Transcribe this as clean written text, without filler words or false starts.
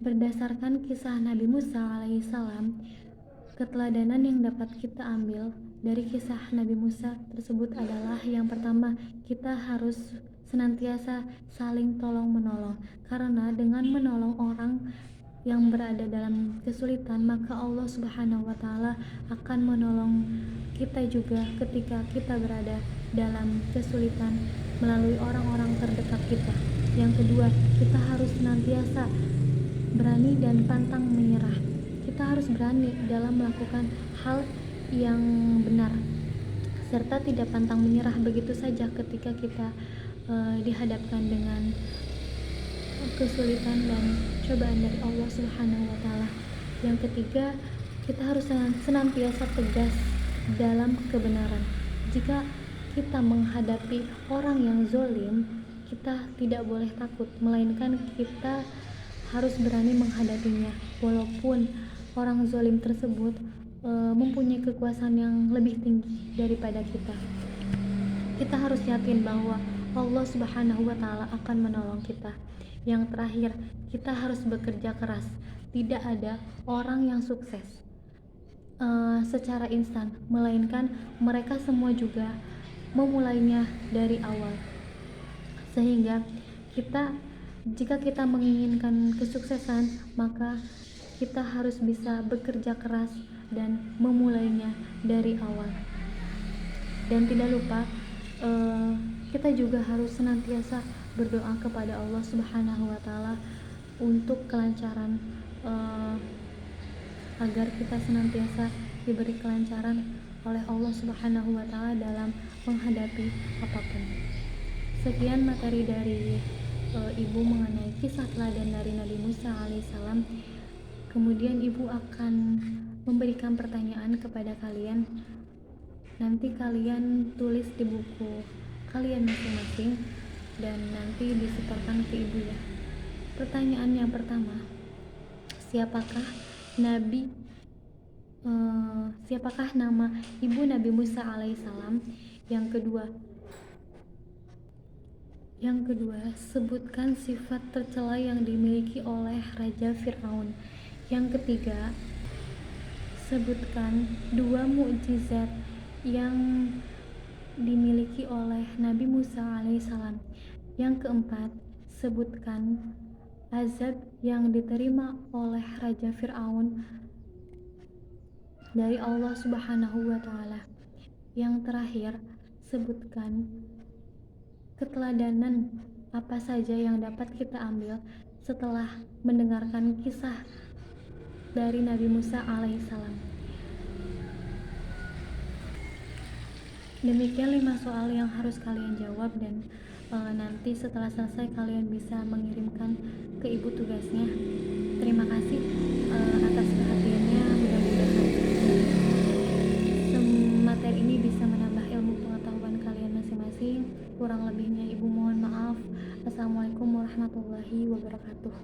Berdasarkan kisah Nabi Musa alaihissalam, keteladanan yang dapat kita ambil dari kisah Nabi Musa tersebut adalah yang pertama, kita harus senantiasa saling tolong menolong, karena dengan menolong orang yang berada dalam kesulitan, maka Allah Subhanahu wa Ta'ala akan menolong kita juga ketika kita berada dalam kesulitan melalui orang-orang terdekat kita. Yang kedua, kita harus senantiasa berani dan pantang menyerah. Kita harus berani dalam melakukan hal yang benar, serta tidak pantang menyerah begitu saja ketika kita dihadapkan dengan kesulitan dan cobaan dari Allah Subhanahu wa Ta'ala. Yang ketiga, kita harus senantiasa tegas dalam kebenaran. Jika kita menghadapi orang yang zolim, kita tidak boleh takut, melainkan kita harus berani menghadapinya, walaupun orang zolim tersebut mempunyai kekuasaan yang lebih tinggi daripada kita. Kita harus yakin bahwa Allah Subhanahu wa Ta'ala akan menolong kita. Yang terakhir, kita harus bekerja keras. Tidak ada orang yang sukses secara instan, melainkan mereka semua juga memulainya dari awal. Sehingga jika kita menginginkan kesuksesan, maka kita harus bisa bekerja keras dan memulainya dari awal. Dan tidak lupa, kita juga harus senantiasa berdoa kepada Allah Subhanahu wa Ta'ala untuk kelancaran, agar kita senantiasa diberi kelancaran oleh Allah Subhanahu wa Ta'ala dalam menghadapi apapun. Sekian materi dari Ibu mengenai kisah teladan dari Nabi Musa alaihissalam. Kemudian Ibu akan memberikan pertanyaan kepada kalian. Nanti kalian tulis di buku kalian masing-masing dan nanti disetorkan ke Ibu ya. Pertanyaan yang pertama, siapakah nama ibu Nabi Musa alaihissalam? Yang kedua, sebutkan sifat tercela yang dimiliki oleh Raja Fir'aun. Yang ketiga, sebutkan 2 mukjizat yang dimiliki oleh Nabi Musa alaihissalam. Yang keempat, sebutkan azab yang diterima oleh Raja Fir'aun dari Allah Subhanahu wa Ta'ala. Yang terakhir, sebutkan keteladanan apa saja yang dapat kita ambil setelah mendengarkan kisah dari Nabi Musa alaihissalam. Demikian 5 soal yang harus kalian jawab, dan nanti setelah selesai kalian bisa mengirimkan ke Ibu tugasnya. Terima kasih atas perhatiannya. Mudah-mudahan materi ini bisa menambah ilmu pengetahuan kalian masing-masing. Kurang lebihnya Ibu mohon maaf. Assalamualaikum warahmatullahi wabarakatuh.